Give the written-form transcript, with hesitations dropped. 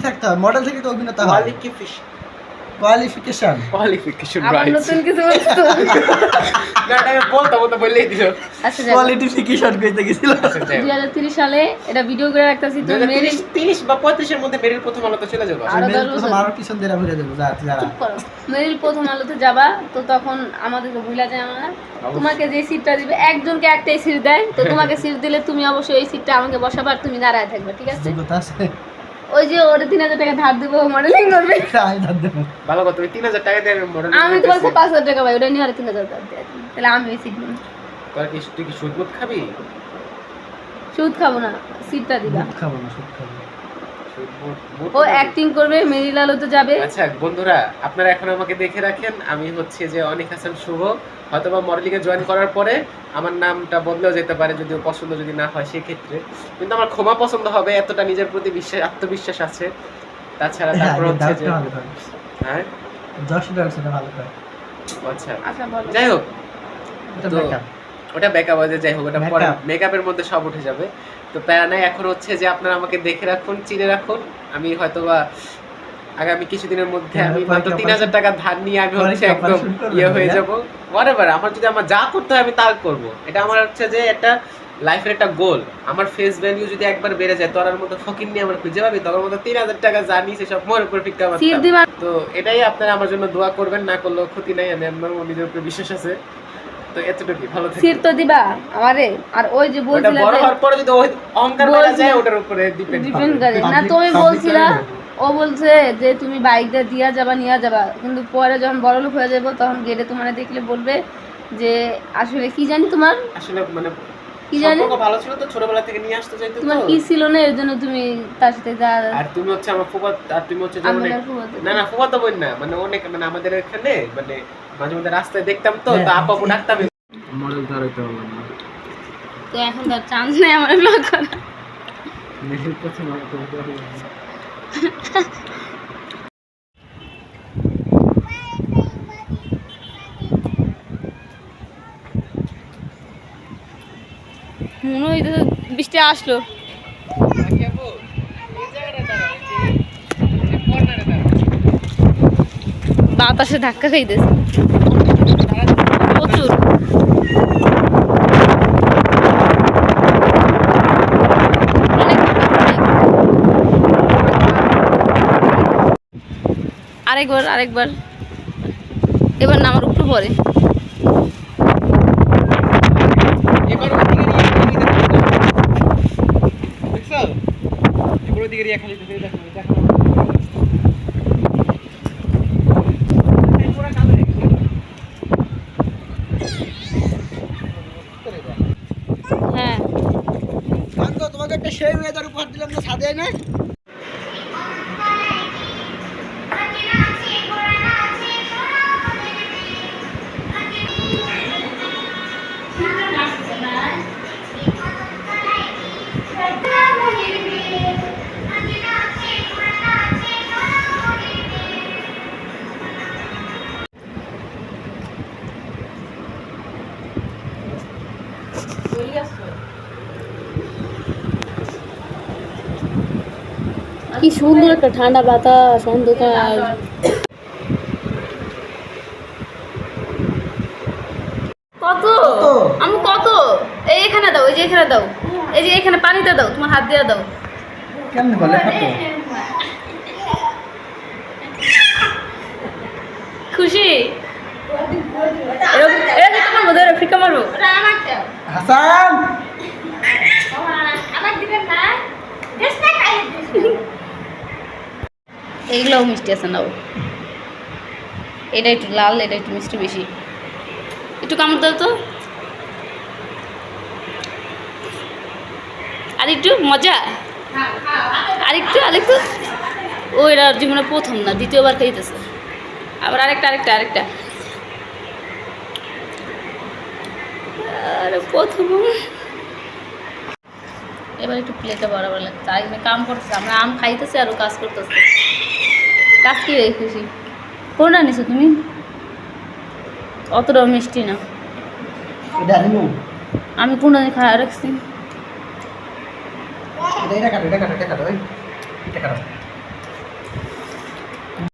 থাকতে হবে, মডেল থেকে তো অভিনেতা হয়। কোয়ালিফিকেশন আবার নতুন কিছু বলছো না আমি বলতে বললেই দিল। আচ্ছা যাও কোয়ালিফিকেশন কইতে গেছিল। 2030 সালে এটা ভিডিও করে রাখতেছি তো মেরিল 30 বা 35 এর মধ্যে মেরিল প্রথম আলোতে চলে যাবে। আরো 10 বছর মারো পিছন দিয়ে ঘুরে দেব যারা চুপ করো। মেরিল প্রথম আলোতে যাবা তো তখন আমাদেরকে ভুলা যায় না, তোমাকে যে সিটটা দিবে একজনকে একটাই সিট দেয়, তো তোমাকে সিট দিলে তুমি অবশ্যই এই সিটটা আমাকে বসাবার, তুমি দাঁড়ায় থাকবে, ঠিক আছে? যোগ্যতা আছে। ওই যে ওরে 3000 টাকা ধার দেবো মডেলিং করবে, আমি ধার দেব। ভালো কথা, তুমি 3000 টাকা দিয়ে মডেল আমি তোমার কাছে 5000 টাকা পাই, ওটা নিয়ে আর 3000 টাকা দিয়ে দিই, তাহলে আমি ওই সিট নিই। তুই কি সুদ খাবি? সুদ খাবো না, সিটটা দিবা। দুধ খাবো না, সুদ খাবো। ও অ্যাক্টিং করবে, মেরিল আলোতে যাবে। আচ্ছা বন্ধুরা, আপনারা এখন আমাকে দেখে রাখেন, আমি হচ্ছে যে অনিক হাসান শুভ, হয়তোবা মডেলিংয়ে জয়েন করার পরে আমার নামটা বদলেও যেতে পারে, যদিও পছন্দ যদি না হয় সেক্ষেত্রে, কিন্তু আমার ক্ষমা পছন্দ হবে, এতটা নিজের প্রতি আত্মবিশ্বাস আছে। তাছাড়া তারপর হচ্ছে যে হ্যাঁ $10 ভালো করে। আচ্ছা আচ্ছা বলো। যাই হোক, এটা তো মেকআপ। ওটা ব্যাকআপ আছে, যাই হোক ওটা পরে Makeup। মেকআপের মধ্যে সব উঠে যাবে। তো প্যারা নাই, এখন হচ্ছে যে আপনারা আমাকে দেখে রাখুন, চিনে রাখুন। আমি হয়তোবা আগামী কিছুদিনের মধ্যে আমি মাত্র 3000 টাকা ধার নিয়ে আমি হচ্ছে একদম ইয়ে হয়ে যাব। হোয়াটএভার, আমার যদি আমার যা করতে হয় আমি তা করব। এটা আমার হচ্ছে যে একটা লাইফের একটা গোল। আমার ফেস ভ্যালু যদি একবার বেড়ে যায়, তোর মতো ফকির নিয়ে আমার খুঁজে পাবি, তোর মতো 3000 টাকা জানি সেসব মোর উপর ফিক্কা মারতাম। তো এটাই আপনারা আমার জন্য দোয়া করবেন, না করলেও ক্ষতি নাই, আমি আমার নিজের উপর বিশ্বাস আছে। তো এতটুকুই, ভালো থাকবেন। সিট তো দিবা আমারে, আর ওই যে বলছিলা বড় হওয়ার পরে যদি ওই অহংকার বেড়ে যায়, ওটার উপরে ডিপেন্ড করে না। তুমি বলছিলা, ও বলছে যে তুমি বাইক দিয়ে যাবা নিয়ে যাবা, কিন্তু পরে যখন বড় লোক হয়ে যাবো তখন গেটে তোমার দেখলে বলবে যে আসলে কি জানি তোমার আসলে মানে কি জানি সম্পর্ক ভালো ছিল তো, ছোটবেলা থেকে নিয়ে আসতে চাইতো তোমার তো। কি ছিল না, এর জন্য তুমি তার সাথে আর তুমি হচ্ছে আমার ফুফাত, আর তুমি হচ্ছে আমি যেমন আর ফুফাতো। না না ফুফাতো বোন না, মানে অনেক, মানে আমাদের এখানে মানে মাঝে মধ্যে রাস্তায় দেখতাম তো, তো আপা আপু ডাকতাম। মডেল তো আর হইতে পারলাম না। তো এখন তো চান্স নেই আমার ব্লগ করা। মেরিল প্রথম আলোতে হতে পারলাম না। মনে হয় বৃষ্টি আসলো। বাতাসে ধাক্কা খাইতেছে প্রচুর। আরেকবার এবার না আমার উপরে পড়ে। হ্যাঁ তোমাকে একটা সেই ওয়েদার উপহার দিলাম না, সাজায় না? কি সুন্দর একটা ঠান্ডা বাতাস, অন্ধকার। কত আমি কত এই এখানে দাও, এই যে এখানে দাও, এই যে এখানে পানিতে দাও, তোমার হাত দিয়ে দাও। কেমনে বলে কত? খুশি এরকম তোমার মধ্যে ফিকা মারবো। হাসান এইগুলোও মিষ্টি আছে নাও, এটা একটু লাল, এটা একটু মিষ্টি বেশি, একটু কামড় দাও তো। আরেকটু মজা, আরেকটু। ও এরা জীবনে প্রথম না, দ্বিতীয়বার খাইতেছে। আবার আরেকটা আরে প্রথম। এবার একটু প্লেটে বরাবর লাগছে, আর এখানে কাম করতেছে, আমরা আম খাইতেছি আর ও কাজ করতেছে। কাজ কি রে খুশি? কোনটা নিছো তুমি? অতটাও মিষ্টি না, আমি কোনটা খাওয়া রাখছি। এটা কাটো, এটা কাটো, এটা কাটো।